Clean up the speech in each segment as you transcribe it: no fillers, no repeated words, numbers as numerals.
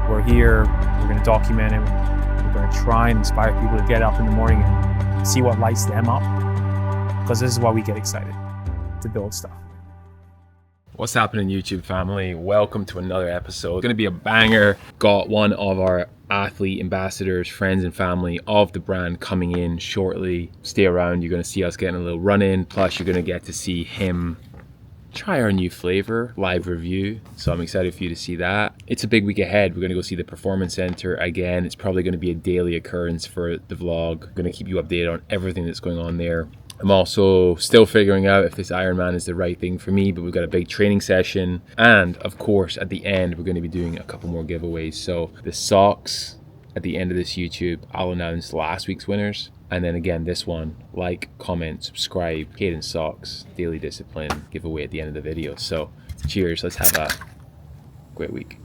We're here, we're going to document it, we're going to try and inspire people to get up in the morning and see what lights them up, because this is why we get excited, to build stuff. What's happening, YouTube family? Welcome to another episode. It's going to be a banger. Got one of our athlete ambassadors, friends and family of the brand coming in shortly. Stay around, you're going to see us getting a little run in, plus you're going to get to see him try our new flavor, live review. So I'm excited for you to see that. It's a big week ahead. We're going to go see the Performance Center again. It's probably going to be a daily occurrence for the vlog. I'm going to keep you updated on everything that's going on there. I'm also still figuring out if this Ironman is the right thing for me, but we've got a big training session. And of course, at the end, we're going to be doing a couple more giveaways. So the socks at the end of this YouTube, I'll announce last week's winners. And then again, this one, like, comment, subscribe, Cadence Socks, Daily Discipline giveaway at the end of the video. So cheers, let's have a great week.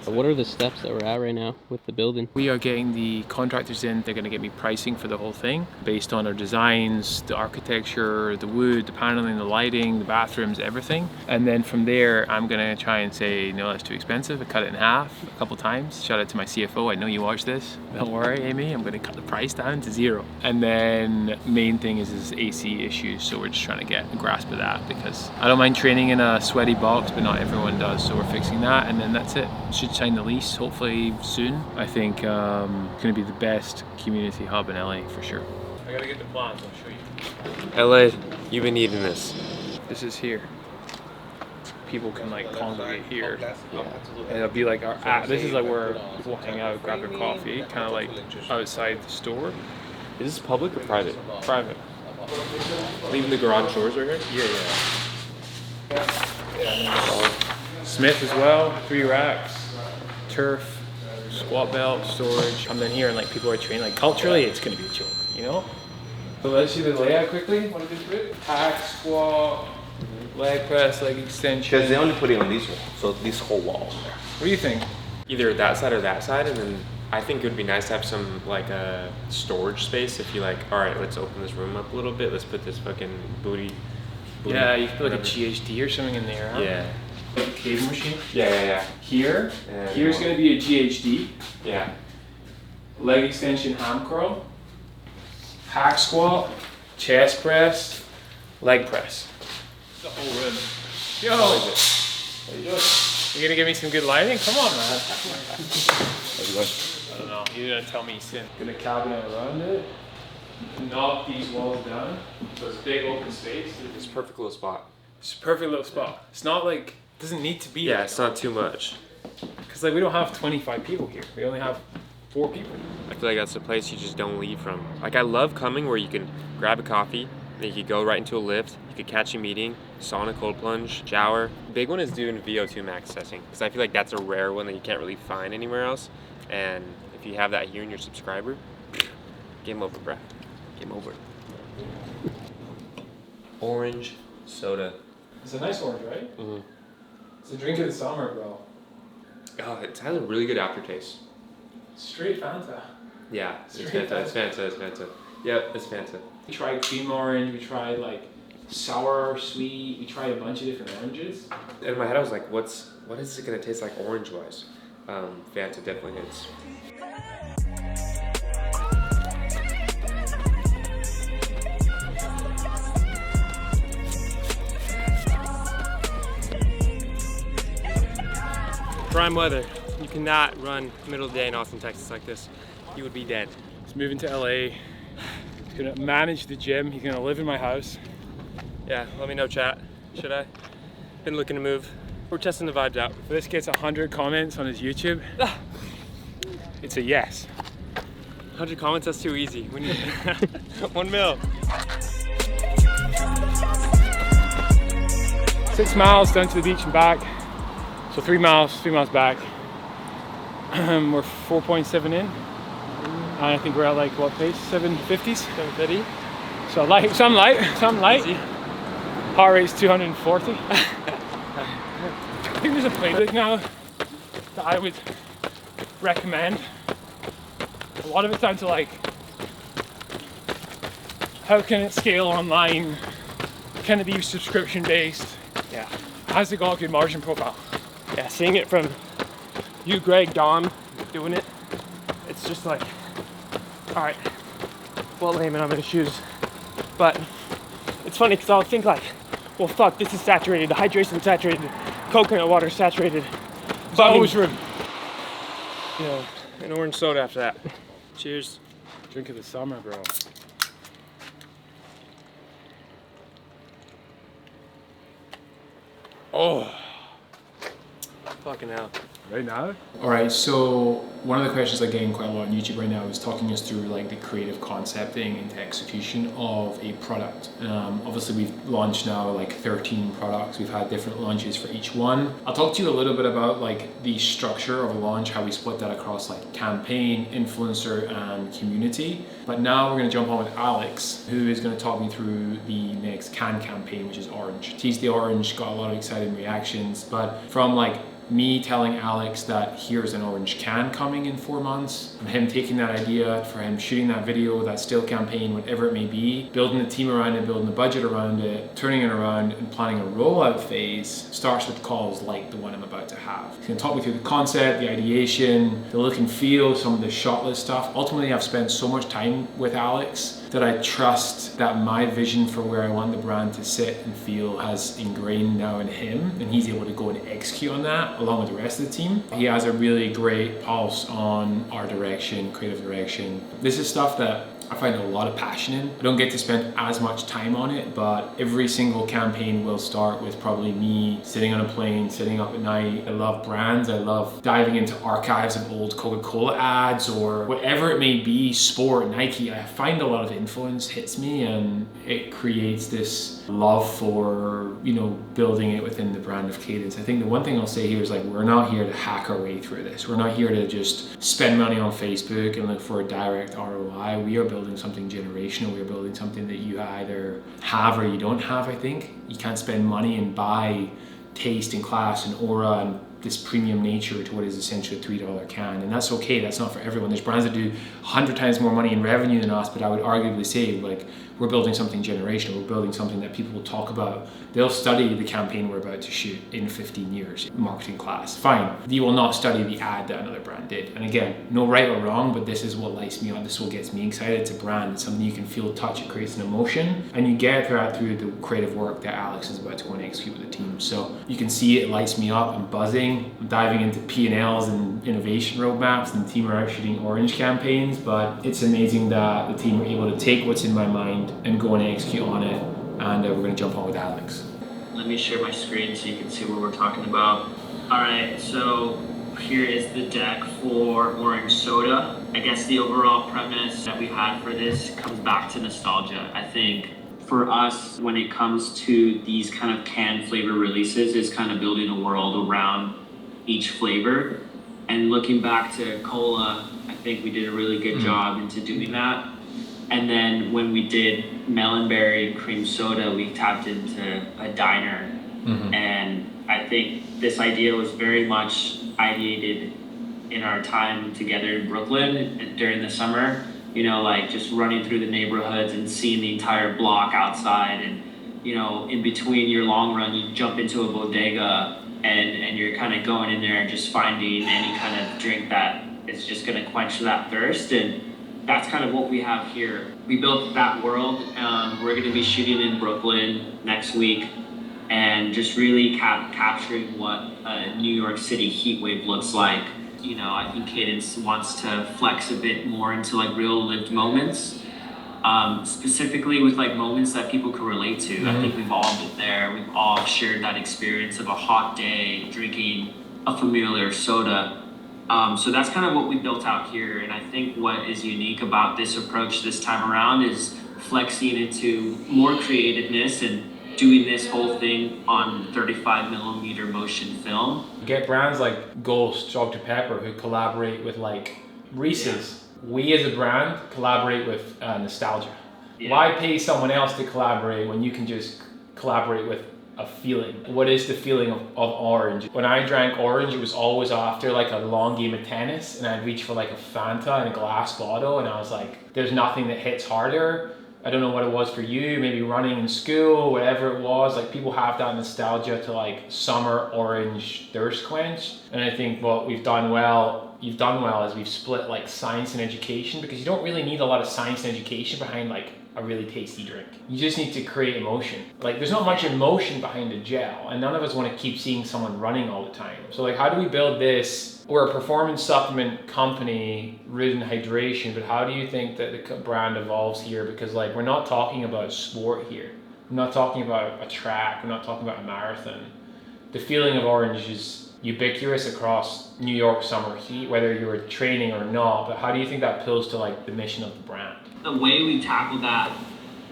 What are the steps that we're at right now with the building? We are getting the contractors in. They're going to get me pricing for the whole thing based on our designs, the architecture, the wood, the paneling, the lighting, the bathrooms, everything. And then from there, I'm going to try and say, no, that's too expensive. I cut it in half a couple times. Shout out to my CFO. I know you watch this. Don't worry, Amy. I'm going to cut the price down to zero. And then main thing is AC issues. So we're just trying to get a grasp of that, because I don't mind training in a sweaty box, but not everyone does. So we're fixing that. And then that's it. Should sign the lease hopefully soon. I think it's going to be the best community hub in LA for sure. I gotta get the plans, I'll show you. LA, you've been needing this. This is here. People can like congregate here. And it'll be like this is like where people hang out, grab their coffee, kind of like outside the store. Is this public or private? Private. Leaving the garage doors right here? Yeah. Smith as well, 3 racks. Turf, squat belt, storage. Come in here and like people are training. Like culturally, it's gonna be a joke, you know? So let's see the layout quickly. Want to do it? Hack, squat, leg press, leg extension. Because they only put it on this wall, so this whole wall. What do you think? Either that side or that side, and then I think it would be nice to have some like a storage space. If you like, all right, let's open this room up a little bit. Let's put this fucking booty. Yeah, you can put like a GHD or something in there, huh? Yeah. Like a cable machine. Yeah. Here's gonna be a GHD. Yeah. Leg extension, ham curl, hack squat, chest press, leg press. The whole room. Yo! What are you doing? You gonna give me some good lighting? Come on, man. I don't know. You're gonna tell me soon. Gonna cabinet around it. Knock these walls down. So it's a big open space. It's a perfect little spot. It's a perfect little spot. It's not like, it doesn't need to be. Yeah, like it's not too much. Because like we don't have 25 people here. We only have 4 people. I feel like that's a place you just don't leave from. Like, I love coming where you can grab a coffee, then you could go right into a lift, you could catch a meeting, sauna, cold plunge, shower. Big one is doing VO2 max testing, because I feel like that's a rare one that you can't really find anywhere else. And if you have that here in your subscriber, game over, bruh. Game over. Orange soda. It's a nice orange, right? Mm-hmm. It's a drink of the summer, bro. Oh, it has a really good aftertaste. Straight Fanta. Yeah, it's Straight Fanta. It's Fanta. It's Fanta. Yep, it's Fanta. We tried cream orange, we tried like sour, sweet, we tried a bunch of different oranges. In my head, I was like, what is it gonna taste like orange-wise? Fanta definitely hits. Prime weather. You cannot run middle of the day in Austin, Texas like this. You would be dead. He's moving to LA. He's gonna manage the gym. He's gonna live in my house. Yeah, let me know, chat. Should I? Been looking to move. We're testing the vibes out. If this gets 100 comments on his YouTube, it's a yes. 100 comments, that's too easy. We need 1 mil. 6 miles down to the beach and back. So 3 miles back. We're 4.7 in. And I think we're at like what pace? 750s? 750. So light, some light. Easy. Heart rate's 240. I think there's a playlist now that I would recommend. A lot of it's down to like, how can it scale online? Can it be subscription based? Yeah. Has it got a good margin profile? Yeah, seeing it from you, Greg, Dom, doing it, it's just like, all right, what lane am I gonna choose? But it's funny because I'll think like, well, fuck, this is saturated, the hydration's saturated, coconut water saturated. But always room. Yeah, an orange soda after that. Cheers. Drink of the summer, bro. Oh, fucking hell. Right now? All right, so one of the questions I get quite a lot on YouTube right now is talking us through like the creative concepting and execution of a product. Obviously we've launched now like 13 products. We've had different launches for each one. I'll talk to you a little bit about like the structure of a launch, how we split that across like campaign, influencer, and community. But now we're gonna jump on with Alex, who is gonna talk me through the next can campaign, which is orange. Tease the orange, got a lot of exciting reactions, but from like me telling Alex that here's an orange can coming in 4 months, and him taking that idea, for him shooting that video, that still campaign, whatever it may be, building a team around it, building the budget around it, turning it around and planning a rollout phase starts with calls like the one I'm about to have. He's gonna talk me through the concept, the ideation, the look and feel, some of the shot list stuff. Ultimately, I've spent so much time with Alex that I trust that my vision for where I want the brand to sit and feel has ingrained now in him, and he's able to go and execute on that along with the rest of the team. He has a really great pulse on our direction, creative direction. This is stuff that I find a lot of passion in. I don't get to spend as much time on it, but every single campaign will start with probably me sitting on a plane, sitting up at night. I love brands. I love diving into archives of old Coca-Cola ads or whatever it may be, sport, Nike. I find a lot of influence hits me, and it creates this love for, you know, building it within the brand of Cadence. I think the one thing I'll say here is like, we're not here to hack our way through this. We're not here to just spend money on Facebook and look for a direct ROI. We are building something generational. We're building something that you either have or you don't have. I think you can't spend money and buy taste and class and aura and this premium nature to what is essentially a $3 can, and that's okay. That's not for everyone. There's brands that do 100 times more money in revenue than us, but I would arguably say like, we're building something generational. We're building something that people will talk about. They'll study the campaign we're about to shoot in 15 years, marketing class. Fine. You will not study the ad that another brand did. And again, no right or wrong, but this is what lights me on. This is what gets me excited. It's a brand. It's something you can feel, touch. It creates an emotion. And you get that through the creative work that Alex is about to go and execute with the team. So you can see it lights me up. I'm buzzing. I'm diving into P&Ls and innovation roadmaps, and the team are out shooting orange campaigns. But it's amazing that the team are able to take what's in my mind and go and execute on it. And we're going to jump on with Alex. Let me share my screen so you can see what we're talking about. All right, so here is the deck for orange soda. I guess the overall premise that we had for this comes back to nostalgia. I think for us, when it comes to these kind of canned flavor releases, is kind of building a world around each flavor. And looking back to cola, I think we did a really good job into doing that. And then when we did melonberry and cream soda, we tapped into a diner. And I think this idea was very much ideated in our time together in Brooklyn during the summer. You know, like just running through the neighborhoods and seeing the entire block outside. And, you know, in between your long run, you jump into a bodega and you're kind of going in there and just finding any kind of drink that is just going to quench that thirst. And that's kind of what we have here. We built that world. We're going to be shooting in Brooklyn next week, and just really capturing what a New York City heat wave looks like. You know, I think Cadence wants to flex a bit more into like real lived moments, specifically with like moments that people can relate to. I think we've all been there. We've all shared that experience of a hot day drinking a familiar soda. So that's kind of what we built out here. And I think what is unique about this approach this time around is flexing into more creativeness and doing this whole thing on 35mm motion film. Get brands like Ghost, Dr. Pepper, who collaborate with like Reese's. We as a brand collaborate with nostalgia. Why pay someone else to collaborate when you can just collaborate with a feeling? What is the feeling of orange? When I drank orange, it was always after like a long game of tennis, and I'd reach for like a Fanta and a glass bottle, and I was like, there's nothing that hits harder I don't know what it was for you, maybe running in school, whatever it was, like people have that nostalgia to like summer orange thirst quench. And I think what you've done well is we've split like science and education, because you don't really need a lot of science and education behind like a really tasty drink. You just need to create emotion. Like there's not much emotion behind a gel, and none of us want to keep seeing someone running all the time. So like, how do we build this? We're a performance supplement company rooted in hydration, but how do you think that the brand evolves here? Because like, we're not talking about sport here. We're not talking about a track. We're not talking about a marathon. The feeling of orange is ubiquitous across New York summer heat, whether you're training or not. But how do you think that appeals to like the mission of the brand? The way we tackled that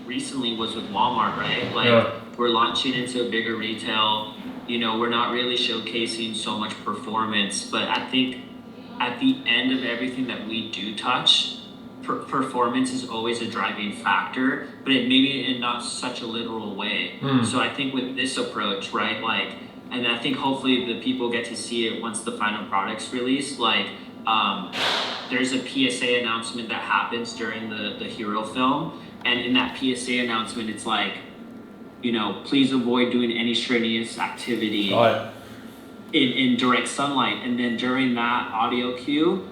recently was with Walmart, right? Like we're launching into a bigger retail. You know, we're not really showcasing so much performance, but I think at the end of everything that we do touch, performance is always a driving factor, but it maybe in not such a literal way. So I think with this approach, right, like, and I think hopefully the people get to see it once the final product's released, like, there's a PSA announcement that happens during the hero film, and in that PSA announcement it's like, you know, please avoid doing any strenuous activity in direct sunlight. And then during that audio cue,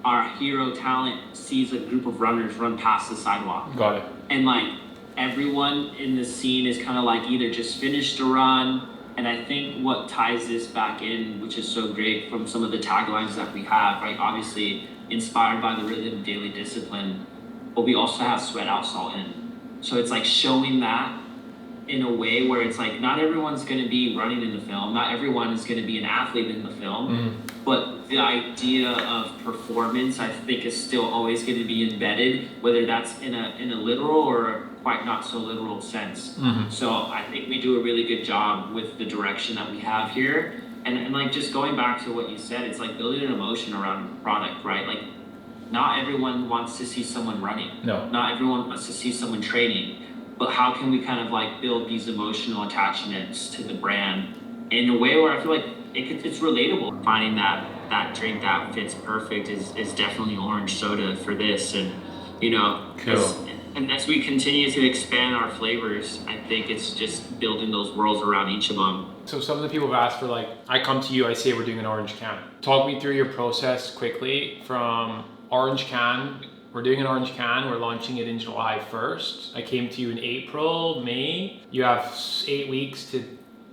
our hero talent sees a group of runners run past the sidewalk. Got it. And like everyone in the scene is kind of like either just finished a run. And I think what ties this back in, which is so great from some of the taglines that we have, right? Obviously inspired by the rhythm of daily discipline, but we also have sweat out, salt in. So it's like showing that in a way where it's like, not everyone's going to be running in the film. Not everyone is going to be an athlete in the film, but the idea of performance, I think, is still always going to be embedded, whether that's in a literal or quite not so literal sense. So I think we do a really good job with the direction that we have here. And like, just going back to what you said, it's like building an emotion around a product, right? Like, not everyone wants to see someone running. No. Not everyone wants to see someone training. But how can we kind of like build these emotional attachments to the brand in a way where I feel like it's relatable? Finding that drink that fits perfect is definitely orange soda for this. And, you know, as we continue to expand our flavors, I think it's just building those worlds around each of them. So some of the people have asked for, like, I come to you, I say we're doing an orange can. Talk me through your process quickly from orange can. We're doing an orange can, we're launching it in July 1st. I came to you in April, May. You have 8 weeks to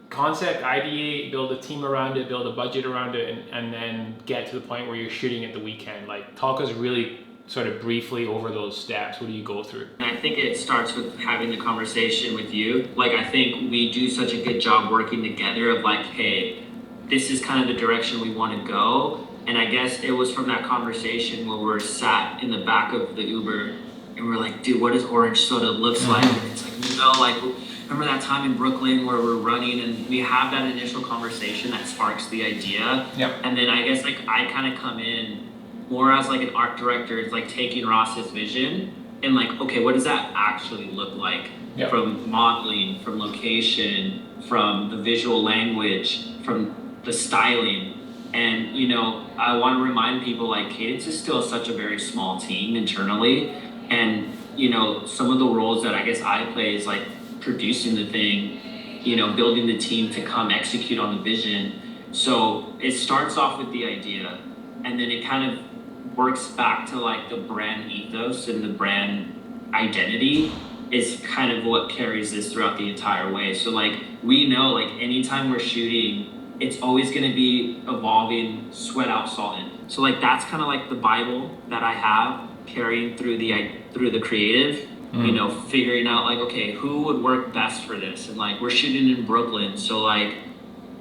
concept, ideate, build a team around it, build a budget around it, and then get to the point where you're shooting at the weekend. Like, talk us really sort of briefly over those steps. What do you go through? I think it starts with having the conversation with you. Like, I think we do such a good job working together of like, hey, this is kind of the direction we want to go. And I guess it was from that conversation where we're sat in the back of the Uber and we're like, dude, what does orange soda looks like? And it's like, you know, like, remember that time in Brooklyn where we're running, and we have that initial conversation that sparks the idea. And then I guess like I kind of come in more as like an art director. It's like taking Ross's vision and like, okay, what does that actually look like? From modeling, from location, from the visual language, from the styling. And, you know, I want to remind people, like, Cadence is still such a very small team internally. And, you know, some of the roles that I guess I play is like producing the thing, you know, building the team to come execute on the vision. So it starts off with the idea, and then it kind of works back to like the brand ethos and the brand identity is kind of what carries this throughout the entire way. So like, we know like anytime we're shooting, it's always going to be evolving, sweat out, salt in. So like, that's kind of like the Bible that I have carrying through the creative, you know, figuring out like, okay, who would work best for this? And like, we're shooting in Brooklyn. So like,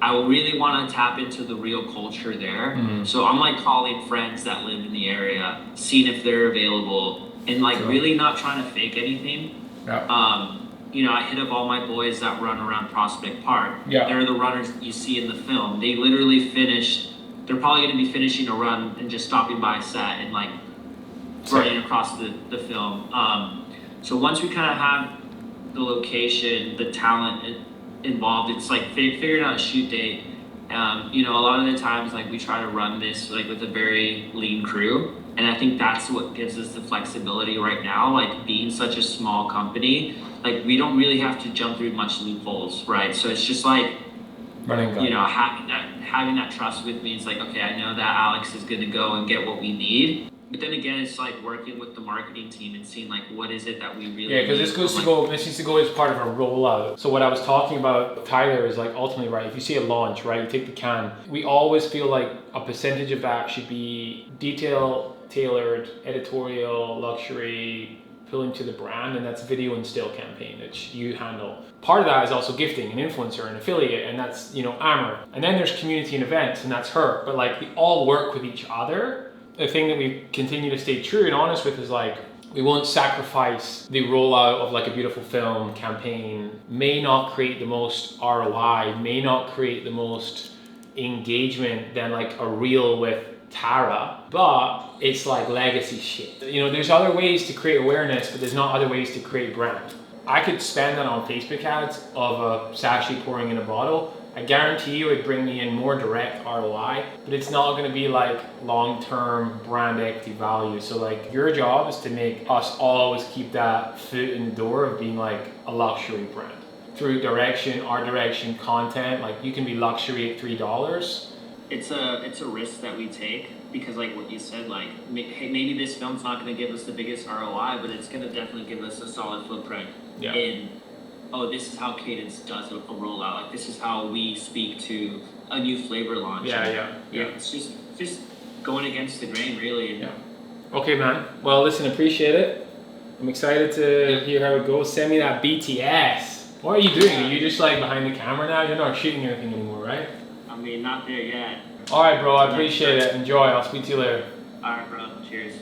I really want to tap into the real culture there. So I'm like calling friends that live in the area, seeing if they're available, and like really not trying to fake anything. You know, I hit up all my boys that run around Prospect Park. They're the runners that you see in the film. They literally they're probably going to be finishing a run and just stopping by a set and like running across the film. So once we kind of have the location, the talent involved, it's like figuring out a shoot date. You know, a lot of the times like we try to run this like with a very lean crew. And I think that's what gives us the flexibility right now. Like being such a small company, like we don't really have to jump through much loopholes, right? So it's just like, you know, having that trust with me. It's like, okay, I know that Alex is going to go and get what we need. But then again, it's like working with the marketing team and seeing like what is it that we really Yeah, because this needs to go as part of a rollout. So what I was talking about, Tyler, is like ultimately, right, if you see a launch, right, you take the can, we always feel like a percentage of that should be detail, tailored, editorial, luxury, appealing to the brand, and that's video and still campaign that you handle. Part of that is also gifting, an influencer, an affiliate, and that's, you know, Amber. And then there's community and events, and that's her. But like we all work with each other. The thing that we continue to stay true and honest with is like, we won't sacrifice the rollout of like a beautiful film campaign, may not create the most ROI, may not create the most engagement than like a reel with Tara, but it's like legacy shit. You know, there's other ways to create awareness, but there's not other ways to create brand. I could spend that on Facebook ads of a sachet pouring in a bottle. I guarantee you it would bring me in more direct ROI, but it's not going to be like long-term brand equity value. So like your job is to make us always keep that foot in the door of being like a luxury brand. Through direction, art direction, content, like you can be luxury at $3. It's a risk that we take because like what you said, like hey, maybe this film's not going to give us the biggest ROI, but it's going to definitely give us a solid footprint in, oh, this is how Cadence does a rollout. Like this is how we speak to a new flavor launch. Yeah. It's just going against the grain, really. Yeah. Okay, man. Well, listen, appreciate it. I'm excited to hear how it goes. Send me that BTS. What are you doing? Are you just like behind the camera now? You're not shooting anything anymore, right? I mean, not there yet. All right, bro. I appreciate it. Enjoy. I'll speak to you later. All right, bro. Cheers.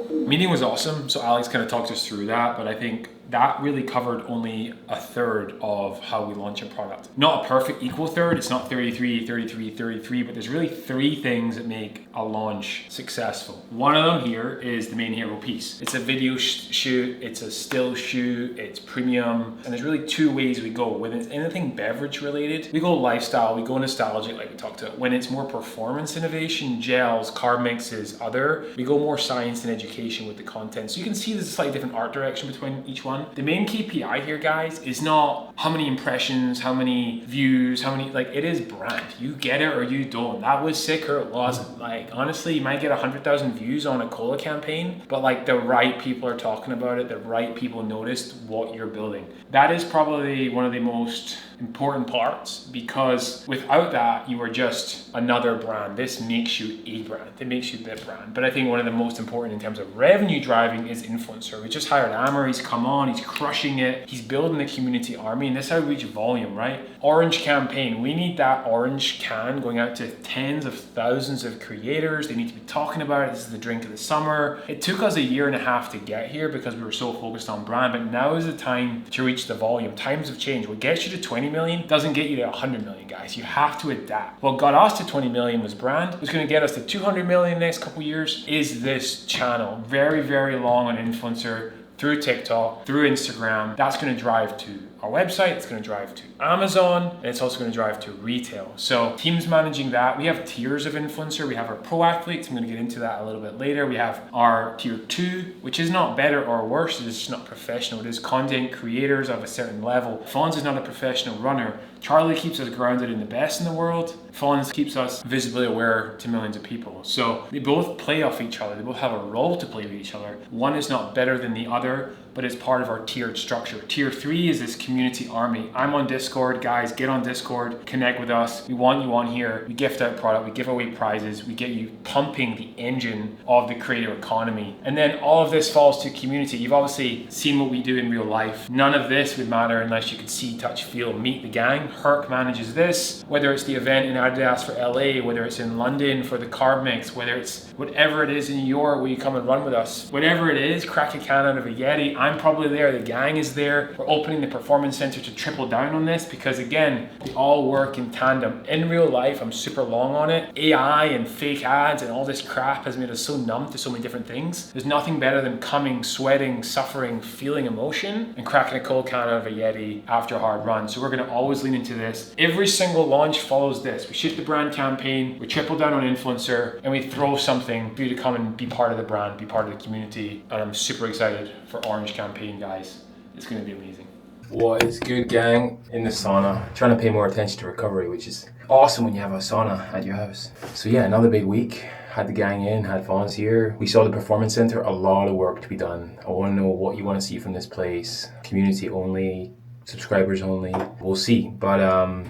Meeting was awesome. So Alex kind of talked us through that, but I think that really covered only a third of how we launch a product. Not a perfect equal third. It's not 33, 33, 33, but there's really three things that make a launch successful. One of them here is the main hero piece. It's a video shoot, it's a still shoot, it's premium, and there's really two ways we go. When it's anything beverage related, we go lifestyle, we go nostalgic like we talked about. When it's more performance innovation, gels, carb mixes, other, we go more science and education with the content. So you can see there's a slightly different art direction between each one. The main KPI here, guys, is not how many impressions, how many views, how many, like, it is brand. You get it or you don't. That was sick or it wasn't. Like, honestly, you might get 100,000 views on a cola campaign, but like the right people are talking about it, the right people noticed what you're building. That is probably one of the most important parts, because without that, you are just another brand. This makes you a brand. It makes you the brand. But I think one of the most important in terms of revenue driving is influencer. We just hired Amber. He's come on. He's crushing it. He's building the community army, and this is how we reach volume, right? Orange campaign. We need that orange can going out to tens of thousands of creators. They need to be talking about it. This is the drink of the summer. It took us 1.5 years to get here because we were so focused on brand, but now is the time to reach the volume. Times have changed. What gets you to 20 million doesn't get you to 100 million, guys. You have to adapt. What got us to 20 million was brand. What's going to get us to 200 million in the next couple years is this channel. Very, very long on influencer, through TikTok, through Instagram. That's going to drive to our website, it's going to drive to Amazon, and it's also going to drive to retail. So teams managing that. We have tiers of influencer. We have our pro athletes. I'm going to get into that a little bit later. We have our tier 2, which is not better or worse. It's just not professional. It is content creators of a certain level. Fonz is not a professional runner. Charlie keeps us grounded in the best in the world. Fonz keeps us visibly aware to millions of people. So they both play off each other. They both have a role to play with each other. One is not better than the other, but it's part of our tiered structure. Tier 3 is this community army. I'm on Discord. Guys, get on Discord, connect with us. We want you on here. We gift out product, we give away prizes, we get you pumping the engine of the creator economy. And then all of this falls to community. You've obviously seen what we do in real life. None of this would matter unless you could see, touch, feel, meet the gang. Herc manages this, whether it's the event in Adidas for LA, whether it's in London for the carb mix, whether it's whatever it is in New York where you come and run with us. Whatever it is, crack a can out of a Yeti. I'm probably there, the gang is there. We're opening the performance center to triple down on this because again, they all work in tandem. In real life, I'm super long on it. AI and fake ads and all this crap has made us so numb to so many different things. There's nothing better than coming, sweating, suffering, feeling emotion and cracking a cold can out of a Yeti after a hard run. So we're gonna always lean into this. Every single launch follows this. We shoot the brand campaign, we triple down on influencer, and we throw something for you to come and be part of the brand, be part of the community. And I'm super excited for Orange campaign, guys. It's gonna be amazing. What is good, gang? In the sauna, trying to pay more attention to recovery, which is awesome when you have a sauna at your house. So yeah, another big week. Had the gang in, had Fonz here. We saw the performance center, a lot of work to be done. I want to know what you want to see from this place. Community only, subscribers only, we'll see. But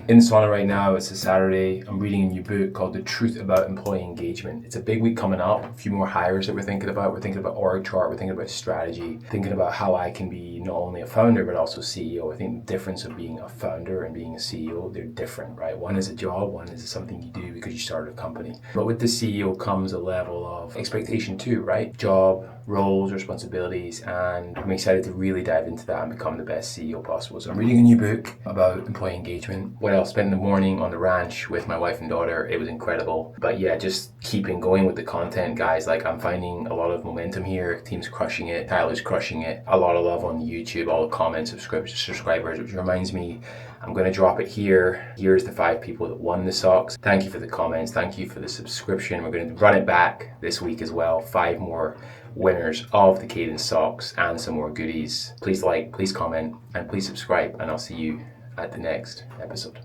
in sauna right now, it's a Saturday. I'm reading a new book called The Truth About Employee Engagement. It's a big week coming up, a few more hires that we're thinking about. We're thinking about org chart, we're thinking about strategy, thinking about how I can be not only a founder, but also CEO. I think the difference of being a founder and being a CEO, they're different, right? One is a job, one is something you do because you started a company. But with the CEO comes a level of expectation too, right? Job, roles, responsibilities, and I'm excited to really dive into that and become the best CEO possible. So I'm reading a new book about employee engagement. What else? Spent the morning on the ranch with my wife and daughter. It was incredible. But yeah, just keeping going with the content, guys. Like, I'm finding a lot of momentum here. Team's crushing it. Tyler's crushing it. A lot of love on YouTube, all the comments, subscribers, which reminds me, I'm going to drop it here. Here's the 5 people that won the socks. Thank you for the comments. Thank you for the subscription. We're going to run it back this week as well. 5 more winners of the Cadence socks and some more goodies. Please like, please comment, and please subscribe, and I'll see you at the next episode.